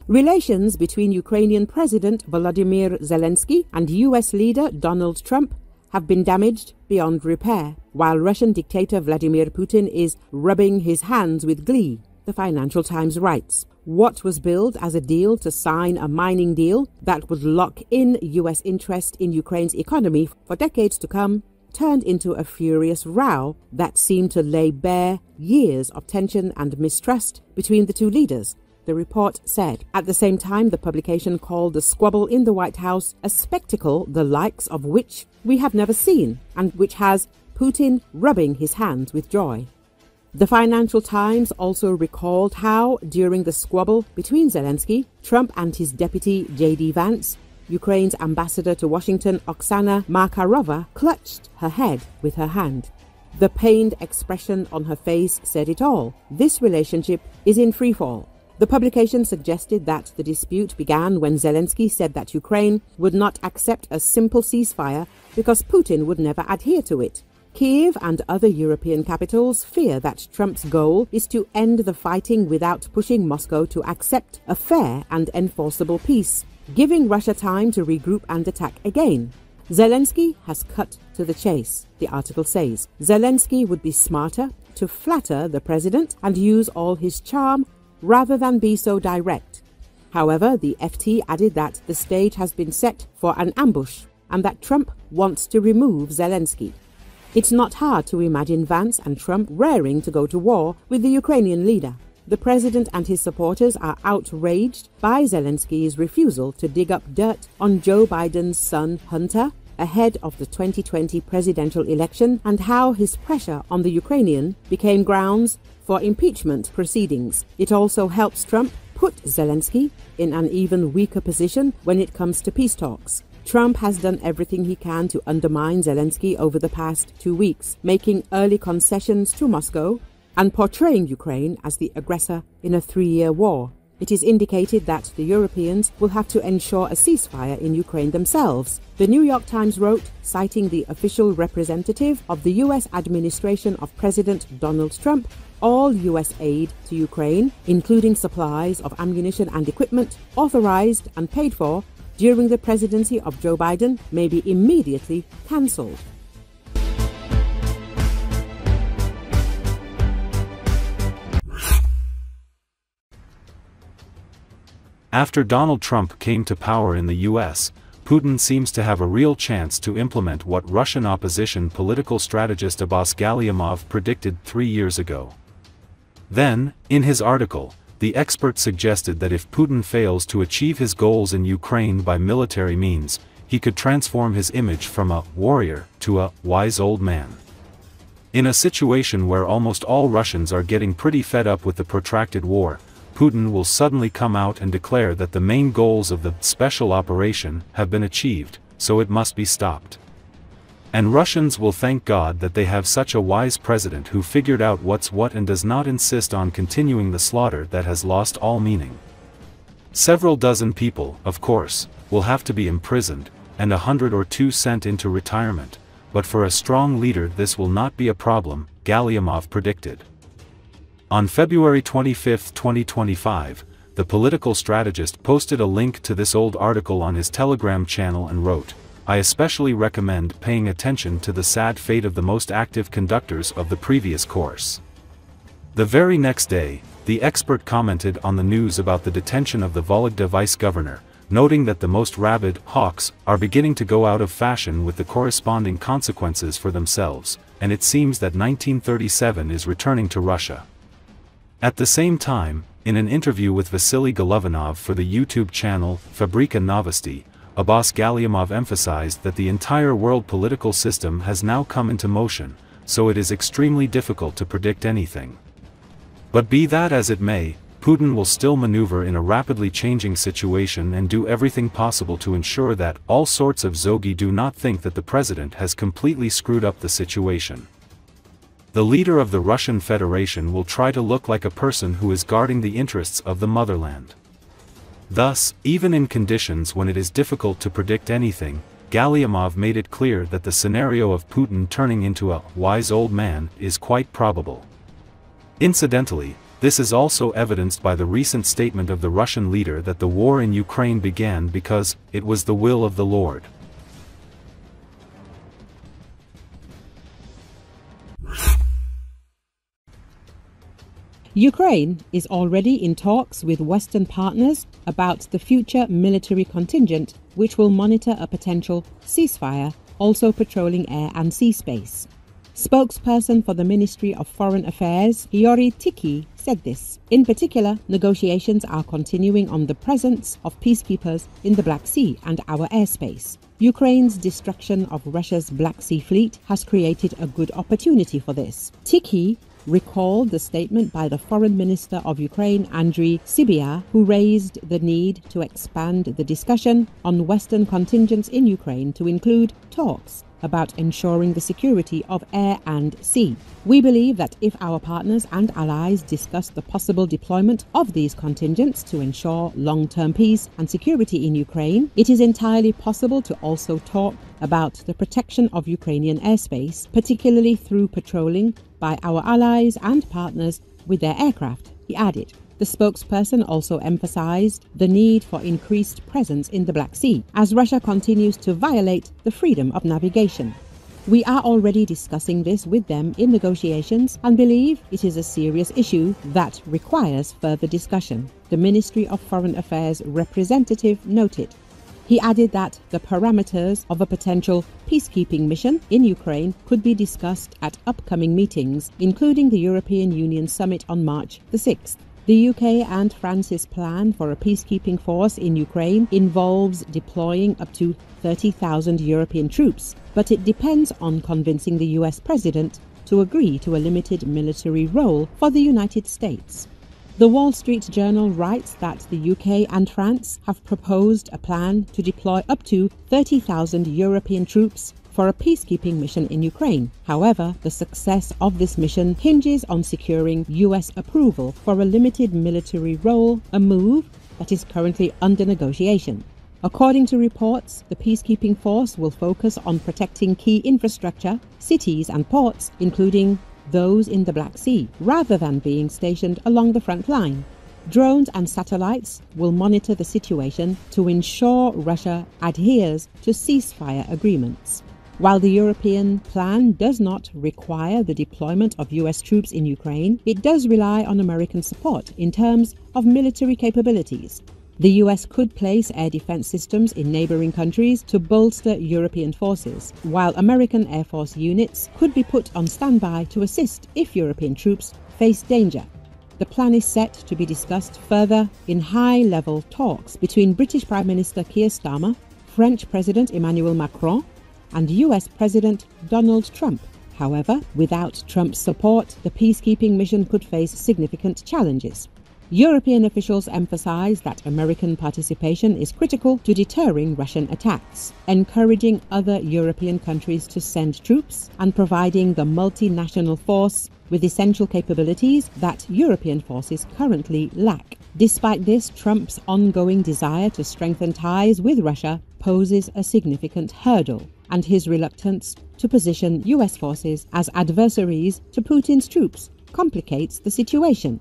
Relations between Ukrainian President Volodymyr Zelensky and US leader Donald Trump have been damaged beyond repair, while Russian dictator Vladimir Putin is rubbing his hands with glee, the Financial Times writes. What was billed as a deal to sign a mining deal that would lock in US interest in Ukraine's economy for decades to come turned into a furious row that seemed to lay bare years of tension and mistrust between the two leaders, the report said. At the same time, the publication called the squabble in the White House a spectacle the likes of which we have never seen, and which has Putin rubbing his hands with joy. The Financial Times also recalled how, during the squabble between Zelensky, Trump and his deputy J.D. Vance, Ukraine's ambassador to Washington, Oksana Markarova, clutched her head with her hand. The pained expression on her face said it all. This relationship is in freefall. The publication suggested that the dispute began when Zelensky said that Ukraine would not accept a simple ceasefire because Putin would never adhere to it. Kiev and other European capitals fear that Trump's goal is to end the fighting without pushing Moscow to accept a fair and enforceable peace, giving Russia time to regroup and attack again. Zelensky has cut to the chase, the article says. Zelensky would be smarter to flatter the president and use all his charm rather than be so direct. However, the FT added that the stage has been set for an ambush and that Trump wants to remove Zelensky. It's not hard to imagine Vance and Trump raring to go to war with the Ukrainian leader. The president and his supporters are outraged by Zelensky's refusal to dig up dirt on Joe Biden's son Hunter ahead of the 2020 presidential election, and how his pressure on the Ukrainian became grounds for impeachment proceedings. It also helps Trump put Zelensky in an even weaker position when it comes to peace talks. Trump has done everything he can to undermine Zelensky over the past 2 weeks, making early concessions to Moscow and portraying Ukraine as the aggressor in a 3-year war. It is indicated that the Europeans will have to ensure a ceasefire in Ukraine themselves. The New York Times wrote, citing the official representative of the U.S. administration of President Donald Trump, all U.S. aid to Ukraine, including supplies of ammunition and equipment, authorized and paid for during the presidency of Joe Biden, may be immediately cancelled. After Donald Trump came to power in the U.S., Putin seems to have a real chance to implement what Russian opposition political strategist Abbas Galyamov predicted 3 years ago. Then, in his article, the expert suggested that if Putin fails to achieve his goals in Ukraine by military means, he could transform his image from a warrior to a wise old man. In a situation where almost all Russians are getting pretty fed up with the protracted war, Putin will suddenly come out and declare that the main goals of the special operation have been achieved, so it must be stopped. And Russians will thank God that they have such a wise president who figured out what's what and does not insist on continuing the slaughter that has lost all meaning. Several dozen people, of course, will have to be imprisoned, and 100 or 2 sent into retirement, but for a strong leader this will not be a problem, Galyamov predicted. On February 25, 2025, the political strategist posted a link to this old article on his Telegram channel and wrote, "I especially recommend paying attention to the sad fate of the most active conductors of the previous course." The very next day, the expert commented on the news about the detention of the Vologda vice governor, noting that the most rabid hawks are beginning to go out of fashion with the corresponding consequences for themselves, and it seems that 1937 is returning to Russia. At the same time, in an interview with Vasily Golovanov for the YouTube channel Fabrika Novosti, Abbas Galyamov emphasized that the entire world political system has now come into motion, so it is extremely difficult to predict anything. But be that as it may, Putin will still maneuver in a rapidly changing situation and do everything possible to ensure that all sorts of zogi do not think that the president has completely screwed up the situation. The leader of the Russian Federation will try to look like a person who is guarding the interests of the motherland. Thus, even in conditions when it is difficult to predict anything, Galyamov made it clear that the scenario of Putin turning into a wise old man is quite probable. Incidentally, This is also evidenced by the recent statement of the Russian leader that the war in Ukraine began because it was the will of the Lord. Ukraine is already in talks with Western partners about the future military contingent which will monitor a potential ceasefire, also patrolling air and sea space. Spokesperson for the Ministry of Foreign Affairs, Yuri Tiki, said this. In particular, negotiations are continuing on the presence of peacekeepers in the Black Sea and our airspace. Ukraine's destruction of Russia's Black Sea fleet has created a good opportunity for this. Tiki recalled the statement by the Foreign Minister of Ukraine, Andriy Sybiha, who raised the need to expand the discussion on Western contingents in Ukraine to include talks about ensuring the security of air and sea. We believe that if our partners and allies discuss the possible deployment of these contingents to ensure long-term peace and security in Ukraine, it is entirely possible to also talk about the protection of Ukrainian airspace, particularly through patrolling by our allies and partners with their aircraft, he added. The spokesperson also emphasized the need for increased presence in the Black Sea as Russia continues to violate the freedom of navigation. We are already discussing this with them in negotiations and believe it is a serious issue that requires further discussion, the Ministry of Foreign Affairs representative noted. He added that the parameters of a potential peacekeeping mission in Ukraine could be discussed at upcoming meetings, including the European Union summit on March the 6th. The UK and France's plan for a peacekeeping force in Ukraine involves deploying up to 30,000 European troops, but it depends on convincing the US president to agree to a limited military role for the United States. The Wall Street Journal writes that the UK and France have proposed a plan to deploy up to 30,000 European troops for a peacekeeping mission in Ukraine. However, the success of this mission hinges on securing US approval for a limited military role, a move that is currently under negotiation. According to reports, the peacekeeping force will focus on protecting key infrastructure, cities and ports, including those in the Black Sea, rather than being stationed along the front line. Drones and satellites will monitor the situation to ensure Russia adheres to ceasefire agreements. While the European plan does not require the deployment of US troops in Ukraine, it does rely on American support in terms of military capabilities. The US could place air defense systems in neighboring countries to bolster European forces, while American Air Force units could be put on standby to assist if European troops face danger. The plan is set to be discussed further in high-level talks between British Prime Minister Keir Starmer, French President Emmanuel Macron, and US President Donald Trump. However, without Trump's support, the peacekeeping mission could face significant challenges. European officials emphasize that American participation is critical to deterring Russian attacks, encouraging other European countries to send troops and providing the multinational force with essential capabilities that European forces currently lack. Despite this, Trump's ongoing desire to strengthen ties with Russia poses a significant hurdle, and his reluctance to position US forces as adversaries to Putin's troops complicates the situation.